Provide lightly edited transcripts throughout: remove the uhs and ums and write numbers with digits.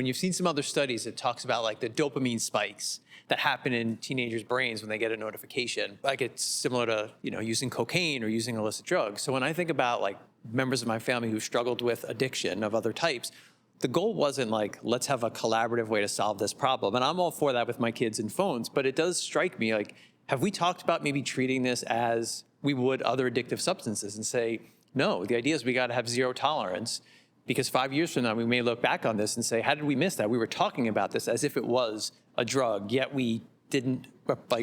When you've seen some other studies, it talks about like the dopamine spikes that happen in teenagers' brains when they get a notification. Like it's similar to, using cocaine or using illicit drugs. So when I think about like members of my family who struggled with addiction of other types, the goal wasn't like, let's have a collaborative way to solve this problem. And I'm all for that with my kids and phones, but it does strike me like, have we talked about maybe treating this as we would other addictive substances and say, no, the idea is we got to have zero tolerance. Because 5 years from now, we may look back on this and say, how did we miss that? We were talking about this as if it was a drug, yet we didn't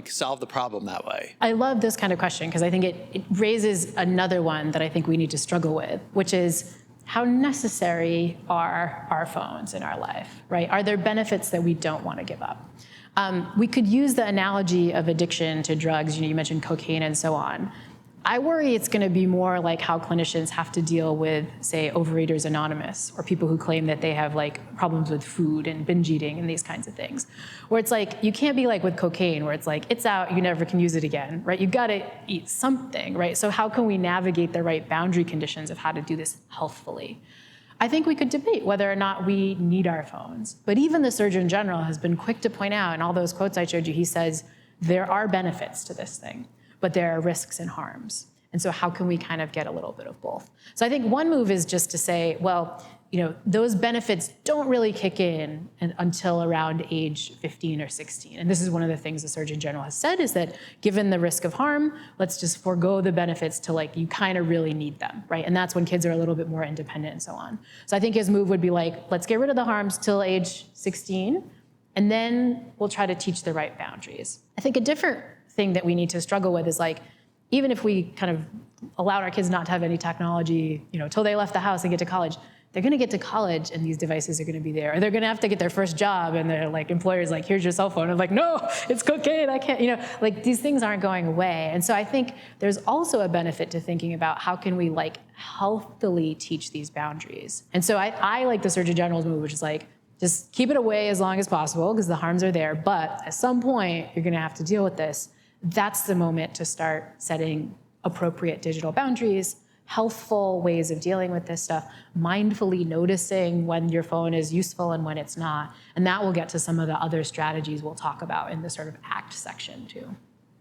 solve the problem that way. I love this kind of question because I think it raises another one that I think we need to struggle with, which is how necessary are our phones in our life, right? Are there benefits that we don't want to give up? We could use the analogy of addiction to drugs. You mentioned cocaine and so on. I worry it's going to be more like how clinicians have to deal with, say, Overeaters Anonymous, or people who claim that they have like problems with food and binge eating and these kinds of things, where it's like you can't be like with cocaine, where it's like it's out, you never can use it again, right? You've got to eat something, right? So how can we navigate the right boundary conditions of how to do this healthfully? I think we could debate whether or not we need our phones, but even the Surgeon General has been quick to point out, in all those quotes I showed you, he says there are benefits to this thing, but there are risks and harms. And so how can we kind of get a little bit of both? So I think one move is just to say, well, those benefits don't really kick in until around age 15 or 16. And this is one of the things the Surgeon General has said, is that given the risk of harm, let's just forego the benefits till like you kind of really need them, right? And that's when kids are a little bit more independent and so on. So I think his move would be like, let's get rid of the harms till age 16, and then we'll try to teach the right boundaries. I think a different thing that we need to struggle with is like, even if we kind of allowed our kids not to have any technology, till they left the house and get to college, they're going to get to college and these devices are going to be there. Or they're going to have to get their first job and their employer's like, here's your cell phone. And I'm like, no, it's cocaine. I can't, these things aren't going away. And so I think there's also a benefit to thinking about how can we healthily teach these boundaries. And so I like the Surgeon General's move, which is like, just keep it away as long as possible because the harms are there. But at some point, you're going to have to deal with this. That's the moment to start setting appropriate digital boundaries, healthful ways of dealing with this stuff, mindfully noticing when your phone is useful and when it's not. And that will get to some of the other strategies we'll talk about in the sort of ACT section too.